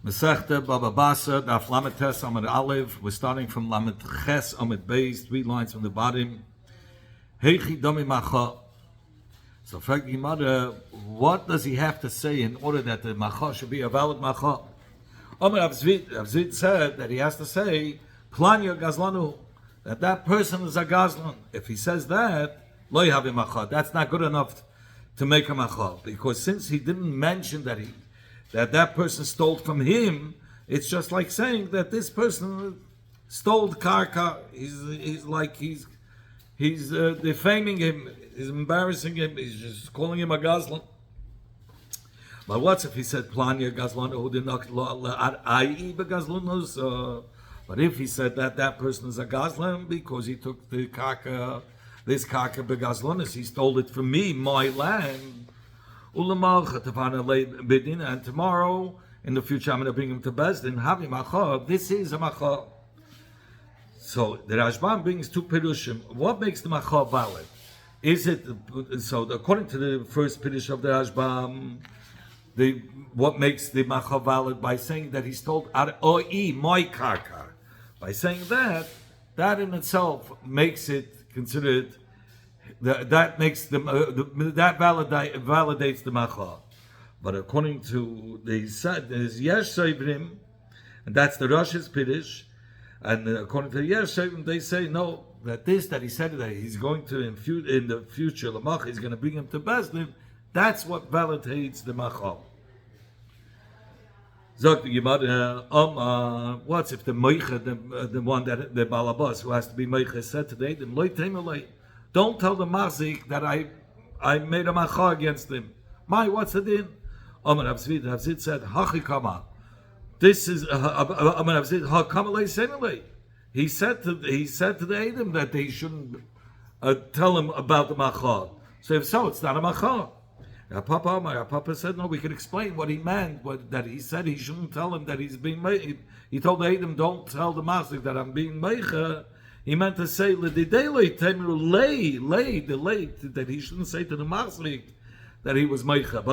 Masechta bava basra daf lamed tes amid aleph. We're starting from lamed ches amid beis, 3 lines from the bottom. Heichi domi macha. So, fact the mother, what does he have to say in order that the macha should be a valid macha? Amid Avzit said that he has to say planya gazlanu, that person is a gazlan. If he says that, lo yahavi macha. That's not good enough to make a macha, because since he didn't mention that person stole from him, it's just like saying that this person stole the karka. He's defaming him. He's embarrassing him. He's just calling him a gazlan. But what if he said planya gazlan who did not ai begazlunus? But if he said that person is a gazlan because he took the karka, this karka begazlunus, he stole it from me, my land. And tomorrow, in the future, I'm going to bring him to Bezdin. Havi macha. This is a macha. So the Rashbam brings 2 pirushim. What makes the macha valid? Is it so? According to the first pirush of the Rashbam, what makes the macha valid by saying that he stole oi my karka. By saying that in itself makes it considered. That makes that validates the macha. But according to there's yesh seivrim, and that's the Rosh's pirush. And according to the yesh seivrim, they say no, that he said that he's going to in the future the macha is going to bring him to Bezdin. That's what validates the macha. Zok the Gemara, what's if the meicha, the one that the balabas who has to be meicha said today, the loy temelay. Don't tell the mazik that I made a macha against him. What's the din? Amar Avzit said, Hachi kama. This is Amar Avzit hakamale semele. He said to the Edom that they shouldn't tell him about the macha. So if so, it's not a macha. Papa said, no, we can explain what he meant. That he said he shouldn't tell him that he's being made. He told the Edom, don't tell the mazik that I'm being meicha. He meant to say that he shouldn't say to the maslik that he was meicha.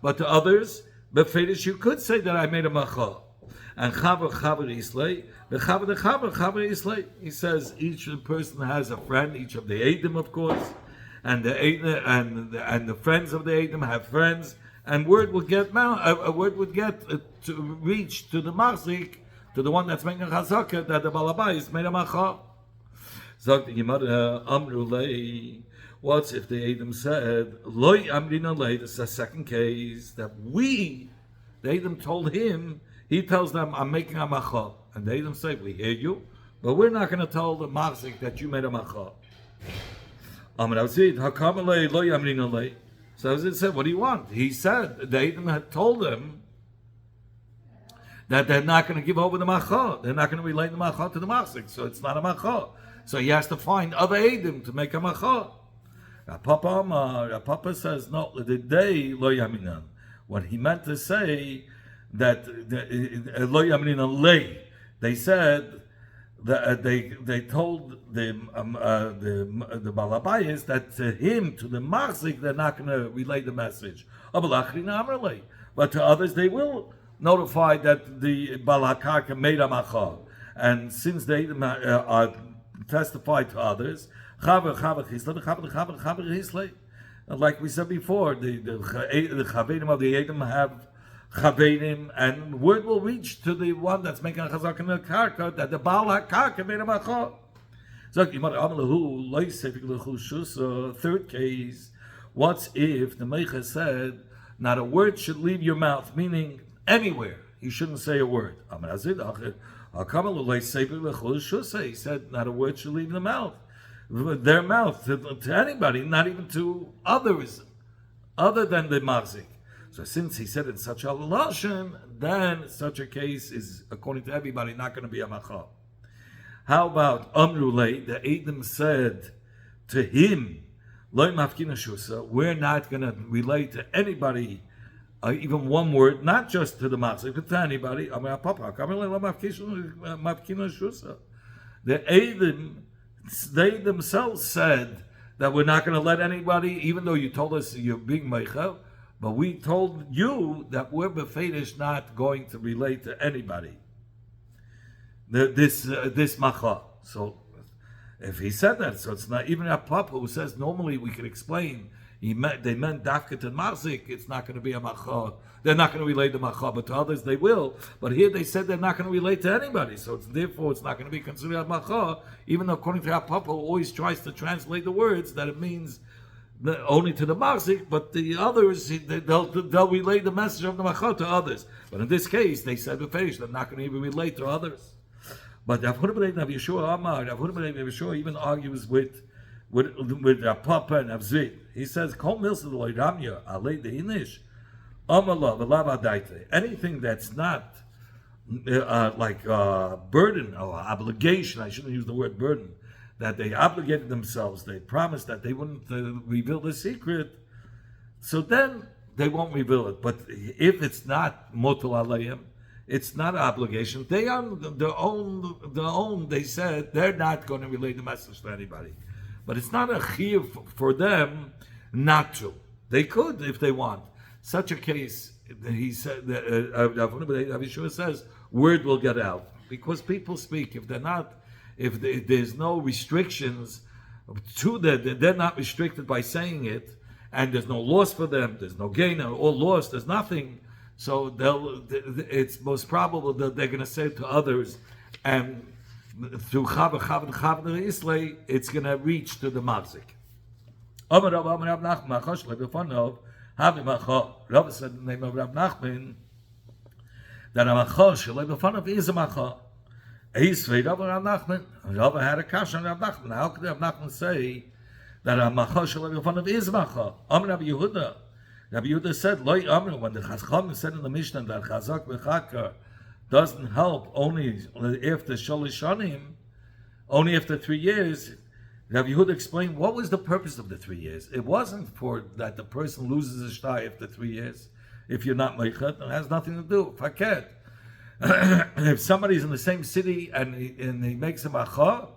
But to others, befedish, you could say that I made a macha. And chaver islay, the chaver islay. He says each person has a friend. Each of the Edom, of course, and the friends of the Edom have friends. And word would get to reach to the maslik, to the one that's making a chazaka, that the balabais made a macha. Zog the Gemara, amru lei. What if the Edom said, loy amrina lei? This is a second case that the Edom told him. He tells them, I'm making a macha, and the Edom say, we hear you, but we're not going to tell the mazik that you made a macha. Amr Avzid, hakam lei loy amrina lei. So Avzid said, what do you want? He said the Edom had told him that they're not going to give over the macha. They're not going to relate the macha to the masik. So it's not a macha. So he has to find other Edom to make a macha. Papa says, no, the day lo yaminan. What he meant to say, that lo yaminan lay. They said that they told the balabayas that to him, to the masik, they're not going to relay the message. But to others they will notified that the balakaka made a macha, and since they testified to others, like we said before, the chavedim of the Edom have chavedim, and word will reach to the one that's making a chazak in the karka that the balakaka made a macha. Third case, what if the meicha said not a word should leave your mouth, meaning anywhere, you shouldn't say a word. He said, not a word should leave their mouth to anybody, not even to others, other than the mazik. So since he said in such a lashon, then such a case is, according to everybody, not going to be a macha. How about Amrulay? The Edom said to him, we're not going to relate to anybody even one word, not just to the matzah, but to anybody. The Edom, they themselves said that we're not going to let anybody, even though you told us you're being meichel, but we told you that we're befedish not going to relate to anybody. This macha. So if he said that, so it's not even a papa who says normally we could explain they meant dafket and marzik. It's not going to be a macha. They're not going to relate to macha, but to others they will. But here they said they're not going to relate to anybody, so therefore it's not going to be considered a macha. Even though according to our papa who always tries to translate the words that it means only to the marzik, but the others they'll relay the message of the macha to others. But in this case, they said they're not going to even relate to others. But Rav Yeshua even argues with Rav Papa and Rav Zvi. He says, "Kol milsa lo ramya alei deinish amala v'lav adaite." Anything that's not like burden or obligation, I shouldn't use the word burden, that they obligated themselves, they promised that they wouldn't reveal the secret, so then they won't reveal it. But if it's not motul alayim, it's not an obligation. They on their own. They said they're not going to relay the message to anybody, but it's not a chiyuv for them not to. They could if they want. Such a case, he said. Rav Yeshua says word will get out because people speak. If they're not, there's no restrictions to that, they're not restricted by saying it, and there's no loss for them. There's no gain or loss. There's nothing. So it's most probable that they're going to say it to others, and through Chav Islay, it's going to reach to the Mazik. Rav said the name of Rav Nachman that a Macha Shalei B'fanav is a Macha. Rav Nachman, Rav had a kasha on Rav Nachman. How could Rav Nachman say that a Macha Shalei B'fanav is a Macha? Rabbi Yehuda. Rabbi Yehuda said, "Loi Amru." When the Chacham said in the Mishnah that Chazak v'Chakar doesn't help only after Shalish Shanim, only after 3 years, Rabbi Yehuda explained what was the purpose of the 3 years. It wasn't for that the person loses his shtai after 3 years. If you're not meichet, it has nothing to do. Faket. If somebody's in the same city and he makes a macha,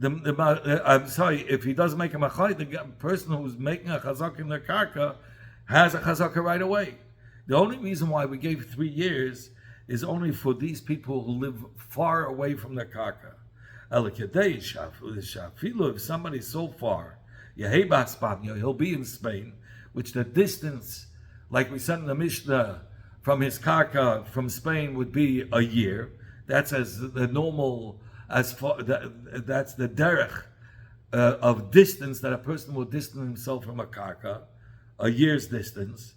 I'm sorry, if he doesn't make a macha, the person who's making a chazak in their karka has a chazaka right away. The only reason why we gave 3 years is only for these people who live far away from their karka. If somebody's so far, he'll be in Spain, which the distance, like we said in the Mishnah, from his karka from Spain would be a year. That's as the normal, as far that's the derech of distance that a person will distance himself from a karka. A year's distance,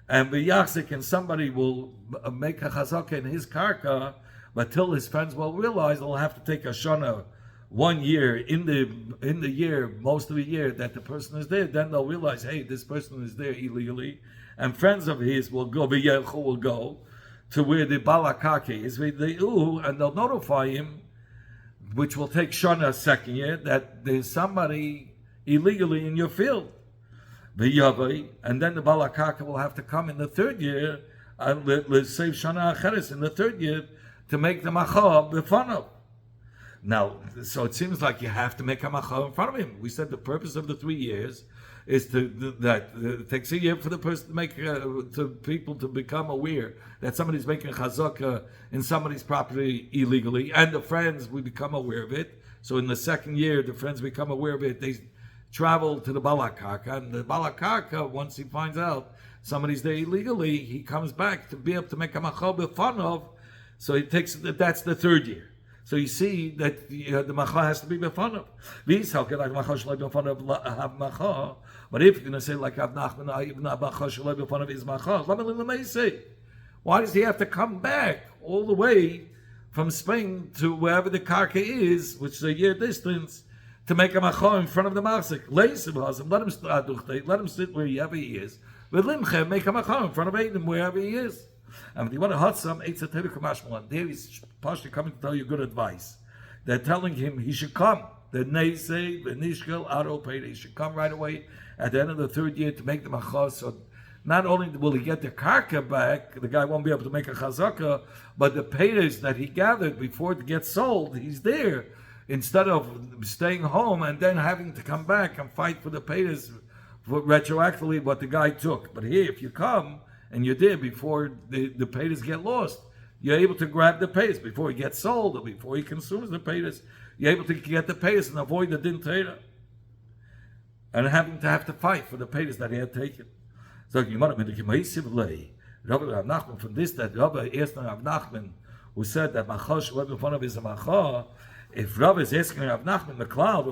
and b'yachzik, and somebody will make a chazaka in his karka, but till his friends will realize they'll have to take a shana 1 year in the year, most of the year that the person is there. Then they'll realize, hey, this person is there illegally, and friends of his will go to where the balakake is, and they'll notify him, which will take shana second year, that there's somebody illegally in your field. And then the balakaka will have to come in the 3rd year, and let's save shana acheres in the 3rd year to make the macha b'fanav. Now, so it seems like you have to make a macha in front of him. We said the purpose of the 3 years is that it takes a year for the person to make to people to become aware that somebody's making a chazaka in somebody's property illegally, and the friends will become aware of it. So in the 2nd year, the friends become aware of it. They travel to the balakaka, and the balakaka, once he finds out somebody's there illegally, he comes back to be able to make a macha b'fanav. So he takes that's the 3rd year. So you see that the macha has to be b'fanav. But if you're going to say like Rav Nachman, macha shalei b'fanav is macha, why does he have to come back all the way from Spain to wherever the karka is, which is a year distance, to make a macha in front of the mazik? Let him sit wherever he is. With limchem, make a macha in front of Adam wherever he is. And if you want to hot some, there he's partially coming to tell you good advice. They're telling him he should come. The Neisei, the Nishkel, Aro Pei, he should come right away at the end of the 3rd year to make the macha. So not only will he get the karka back, the guy won't be able to make a chazaka, but the payers that he gathered before it gets sold, he's there. Instead of staying home and then having to come back and fight for the payers for retroactively what the guy took. But here, if you come and you're there before the paytas get lost, you're able to grab the paytas before he gets sold or before he consumes the paytas. You're able to get the paytas and avoid the din Torah and having to have to fight for the paytas that he had taken. So Rabbi Rav Nachman from this, that Rabbi asked Rav Nachman, who said that Machash was in front of his Macha. If Rav is asking Rav Nachman the cloud,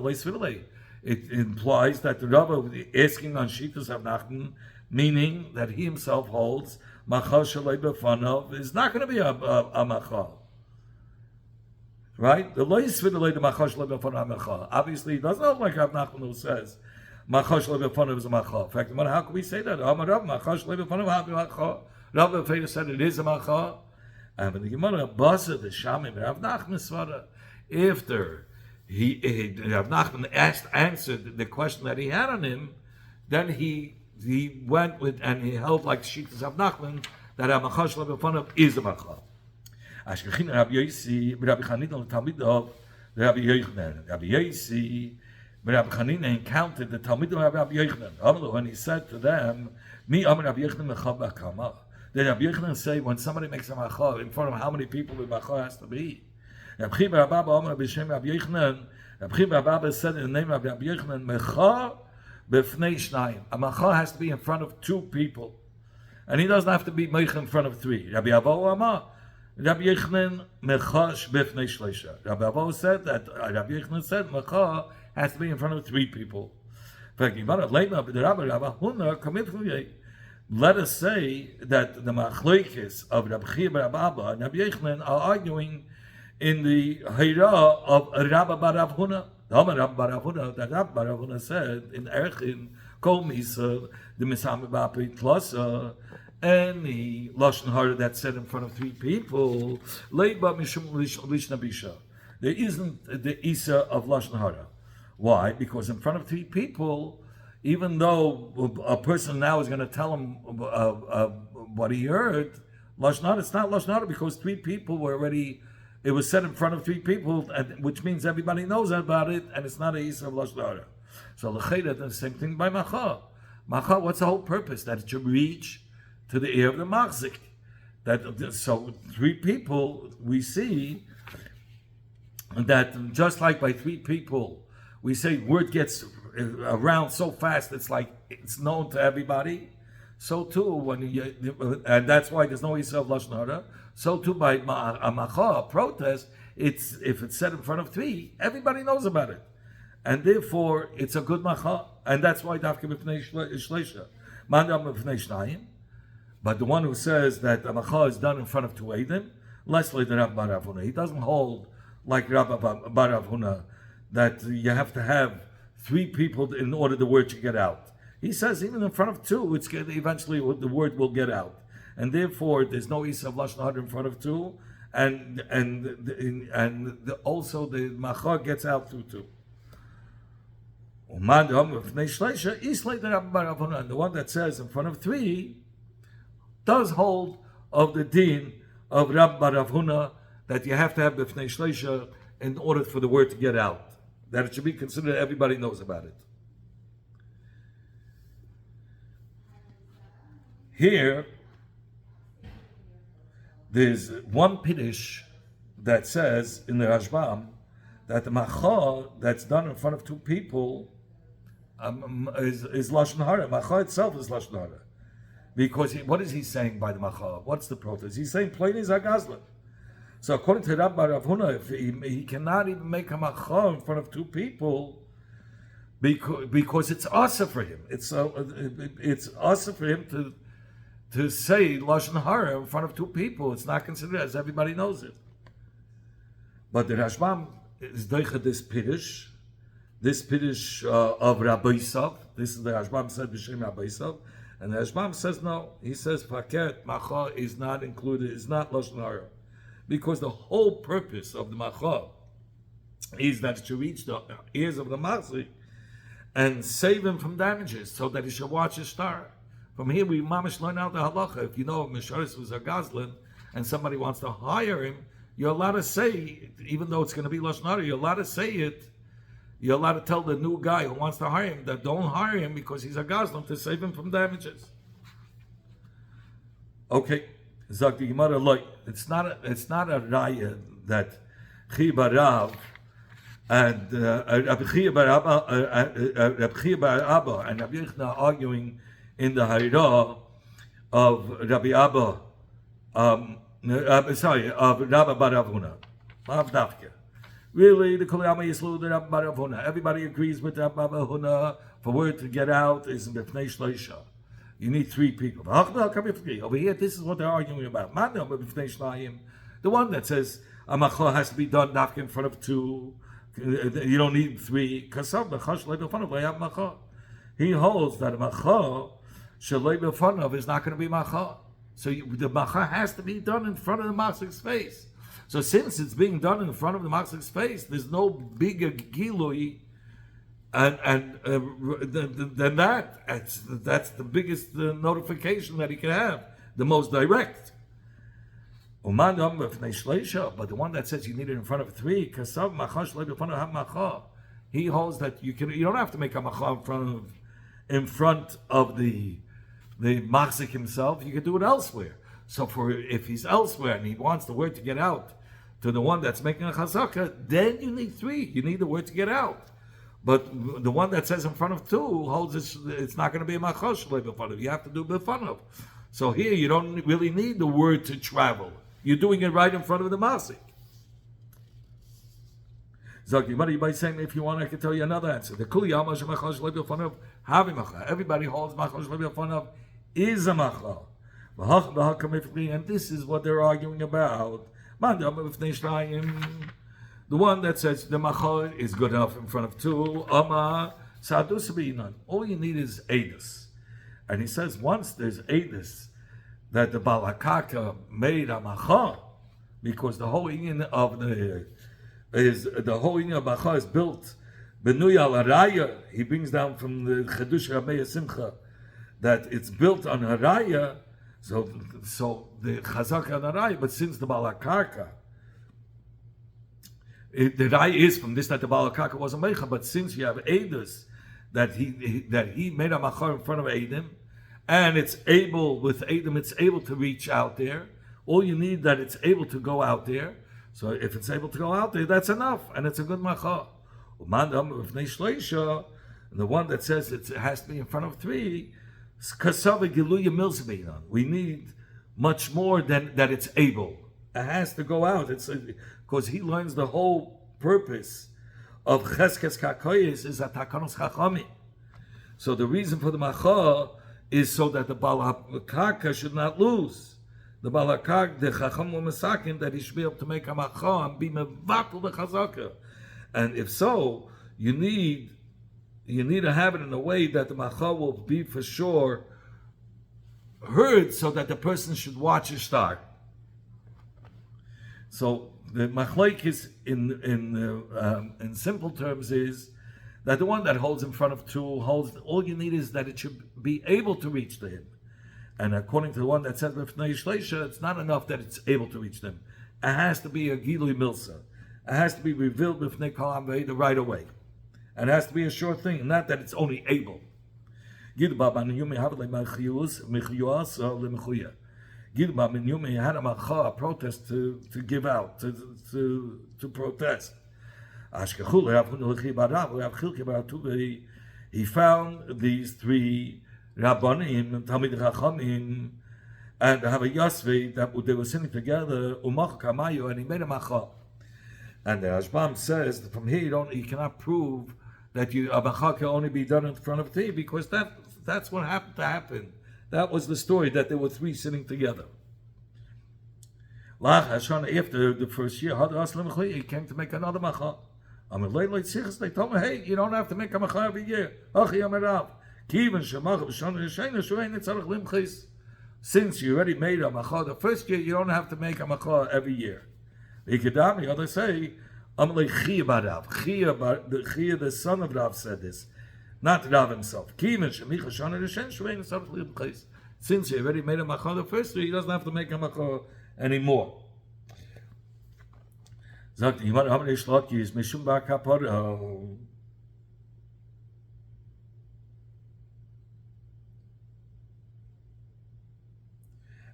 it implies that the Rav is asking on Shitas Rav Nachman, meaning that he himself holds Machash B'fanav is not going to be a Macha. Right? The Lois Vidalei the Machash B'fanav Macha. Obviously, he doesn't look like Rav Nachman who says Machash B'fanav is a Macha. In fact, how can we say that? Amar Rav Machash B'fanav is a Macha. Rav Feda said it is a Macha. And when the Gemara basra the Shamim Rav Nachman Svara, after Rav Nachman answered the question that he had on him, then he went with and he held like Shitas Rav Nachman that a Machash B'fanav is a Macha. Ashkechin Rabbi Yosi, Rabbi Chanina Talmid of Rabbi Yochanan. Rabbi Yosi, Rabbi Chanina encountered the Talmid of Rabbi Yochanan. When he said to them, "Mi Amar Rabbi Yochanan Mechab Kama." Then Rabbi Yochanan say, when somebody makes a macha, in front of how many people the macha has to be? Rabbi Abba Amar B'Shem Rabbi Yochanan. Rabbi Abba said in the name of Rabbi Yochanan, "Mecha b'fnei shnayim." A macha has to be in front of two people, and he doesn't have to be mecha in front of three. Rabbi Abba Amar, Rabbi Yochanan mechash b'fnei shleisha. Rabbi Abba said that Rabbi Yochanan said macha has to be in front of three people. Let us say that the machlokes of Rabbi Chia bar Abba and Rabbi Yochanan are arguing in the Hira of Rabbi bar Rav Huna. Rabbi bar Rav Huna, that Rabbi bar Rav Huna said in Erchin, Kol Misa, the Misami Bapi Tlasa, any lashon hara that's said in front of three people, leiba mishum lishna bisha. There isn't the isa of lashon hara. Why? Because in front of three people, even though a person now is going to tell him what he heard, lashon hara, it's not lashon hara because three people were already. It was said in front of three people, which means everybody knows about it, and it's not a isa of lashon hara. So l'chayda, the same thing by macha. Macha, what's the whole purpose? That it should reach to the ear of the machzik. So three people, we see that just like by three people, we say word gets around so fast, it's like it's known to everybody. So too, and that's why there's no Yisrael Lashon Hara. So too by a macha, a protest, if it's said in front of three, everybody knows about it. And therefore, it's a good macha. And that's why Dafka B'fnei Shleisha. Mandam B'fnei Shnayim. But the one who says that a macha is done in front of two Eidim, less like the Rabbi bar Rav Huna. He doesn't hold like Rabbi bar Rav Huna that you have to have three people in order the word to get out. He says even in front of two, eventually the word will get out, and therefore there's no isa of lashon hara in front of two, and also the macha gets out through two. And the one that says in front of three does hold of the din of Rabbi bar Rav Huna that you have to have b'fnei shleisha in order for the word to get out. That it should be considered everybody knows about it. Here, there's one piddush that says in the Rashbam that the macha that's done in front of two people is lashon hara. Macha itself is lashon hara. Because what is he saying by the macha? What's the protest? He's saying plain is agazla. So according to Rabbi Rav Huna, if he cannot even make a macha in front of two people because it's asa for him. It's asa for him to say lashon hara in front of two people. It's not considered as everybody knows it. But the Rashbam is doicha this piddush of Rabbi Yisrael. This is the Rashbam said b'shem Rabbi Yisrael. And the Rashbam says no. He says paket macha is not included. It's not lashon hara, because the whole purpose of the macha is that it should reach the ears of the machzik and save him from damages, so that he should watch his star. From here, we mamish learn out the halacha. If you know Misharis was a gazlan and somebody wants to hire him, you're allowed to say, even though it's going to be lashon hara, you're allowed to say it You're allowed to tell the new guy who wants to hire him that don't hire him because he's a Gazlan to save him from damages. Okay, Zak the Gemara loy. It's not a raya that Chi Barav and Rabbi Chia bar Abba and Rabbi Yechna are arguing in the Haira of Rabbi Abba. Of Rabbi bar Avuna. Mav Dafke. Really, the Koliyama Yislu, the Rabbi bar Avuna. Everybody agrees with Rabbi bar Avuna. For word to get out is B'fnei Shloisha. You need 3 people. Over here, this is what they're arguing about. The one that says a macha has to be done dafka in front of 2. You don't need 3. He holds that a macha shalei b'fanav is not going to be macha. So the macha has to be done in front of the machzik's face. So since it's being done in front of the machzik's face, there's no bigger gilui and than that. That's the biggest notification that he can have, the most direct. But the one that says you need it in front of 3, he holds that you don't have to make a macha in front of the machzik himself. You can do it elsewhere. So if he's elsewhere and he wants the word to get out to the one that's making a chazaka, then you need 3. You need the word to get out. But the one that says in front of 2 holds it's not going to be a machosh b'fanav. You have to do b'fanav. So here you don't really need the word to travel. You're doing it right in front of the masik. Zaki, what are you by saying? If you want, I can tell you another answer. The kuli yamash machosh b'fanav havi macha. Everybody holds machosh b'fanav is a macha. And this is what they're arguing about. The one that says the macha is good enough in front of 2, all you need is edus. And he says once there's edus that the balakaka made a macha, because the whole union of macha is built benuya l'araya. He brings down from the chedush Ramei Simcha that it's built on haraya. So the chazaka on haraya, but since the balakaka. The rai is from this that the balakaka wasn't mecha, but since you have edus that he made a machar in front of Eidim, and it's able to reach out there. All you need that it's able to go out there. So if it's able to go out there, that's enough, and it's a good machar. The one that says it has to be in front of 3, we need much more than that it's able. It has to go out. It's because he learns the whole purpose of cheskes kakoyes is a takanos chachami. So the reason for the macha is so that the balakaka should not lose. The balakak, the chacham masakin, that he should be able to make a macha and be mevatel the chazaka. And if so, you need to have it in a way that the macha will be for sure heard, so that the person should watch it start. So the machlokes in simple terms is that the one that holds in front of 2 holds, all you need is that it should be able to reach to him. And according to the one that says b'fnei shleisha, it's not enough that it's able to reach them. It has to be a gilui milsa. It has to be revealed b'fnei kol am v'eda right away. And it has to be a sure thing, not that it's only able. Gidba b'niyumi havle mechiyus lemechuya. Gidba b'niyumi had a protest to give out, to protest. He found these 3 Rabbanim, Talmid Chachamim, and have a Yasvi that they were sitting together, and he made a macha. And the Ashbam says that from here you cannot prove that a macha can only be done in front of 3, because that's what happened to happen. That was the story, that there were 3 sitting together. After the first year, he came to make another macha. They told me, hey, you don't have to make a macha every year. Since you already made a macha the first year, you don't have to make a macha every year. The others say, the son of Rav said this, not Rav himself. Since he already made a macha the first year, he doesn't have to make a macha anymore. Sagt, jemand haben nicht Schlock ist, mich schon bei Kapor.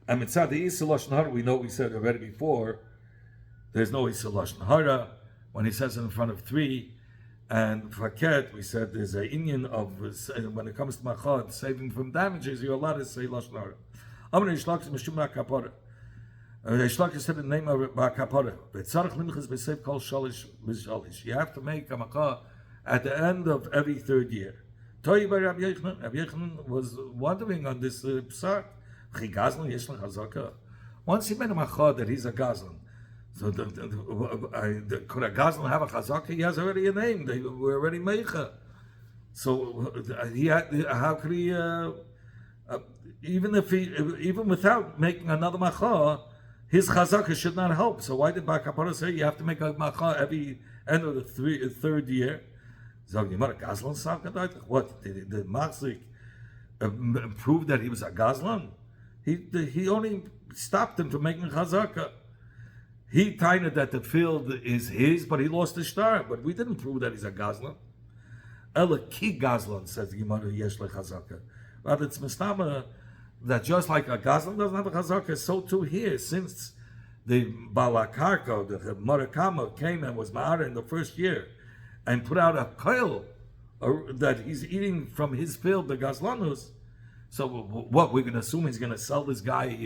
And mitzad the Isa Lashon Hara, we know we said already before, there's no Isa Lashon Hara when he says it in front of three. And Faket, we said there's an Indian of, when it comes to Machad, saving from damages, you're allowed to say Lashon Hara. Amr Yishlak is Mishum Kapara. Yishlak said the name of it Kapara. Betzarach Limchas Besev Kol Shalish B'Shalish. You have to make a Machad at the end of every third year. Toy by Rabbi Yochanan. Rabbi Yochanan was wondering on this psak. Once he made a machad that he's a gazlan, so could a gazlan have a chazaka? He has already a name. They were already meicha. So he had, how could he? Even without making another machad, his chazaka should not help. So why did Bar Kapara say you have to make a machad every end of the third year? What did the Machzik prove that he was a gazlan? He only stopped him from making chazaka. He tied that the field is his, but he lost the star. But we didn't prove that he's a gazlan. Ela ki gazlan, says the Gemara, yesh le chazaka. But it's mistama that just like a gazlan doesn't have a chazaka, so too here, since the balakarko, the Murakama came and was ma'ara in the first year, and put out a koil that he's eating from his field, the gazlanus. So what, we're going to assume he's going to sell this guy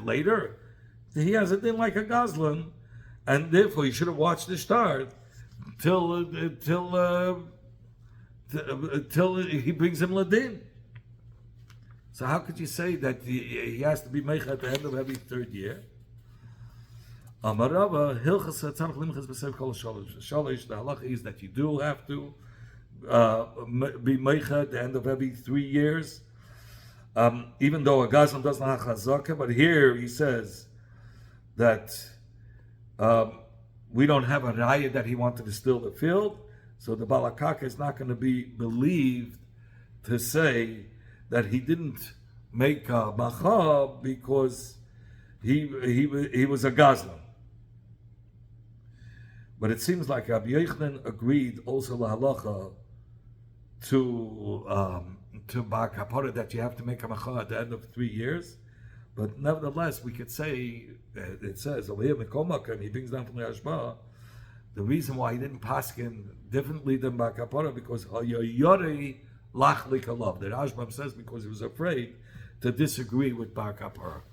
later? He has a thing like a gazlan, and therefore he should have watched the star till he brings him ladin. So how could you say that he has to be meich at the end of every third year? Amarava hilchas tzarich limchas b'sev kol shalish. The halacha is that you do have to be meich at the end of every 3 years. Even though a gazlan doesn't have chazaka, but here he says that we don't have a raya that he wanted to steal the field, so the balakaka is not going to be believed to say that he didn't make a macha because he was a gazlan. But it seems like Rabbi Yochanan agreed also lahalacha to Bar Kapara that you have to make a macha at the end of 3 years. But nevertheless, we could say, it says over here, and he brings down from the Ashba, the reason why he didn't paskin differently than Bar Kapara, because Hayoyori lachlik alav. The Rashbam says because he was afraid to disagree with Bar Kapara.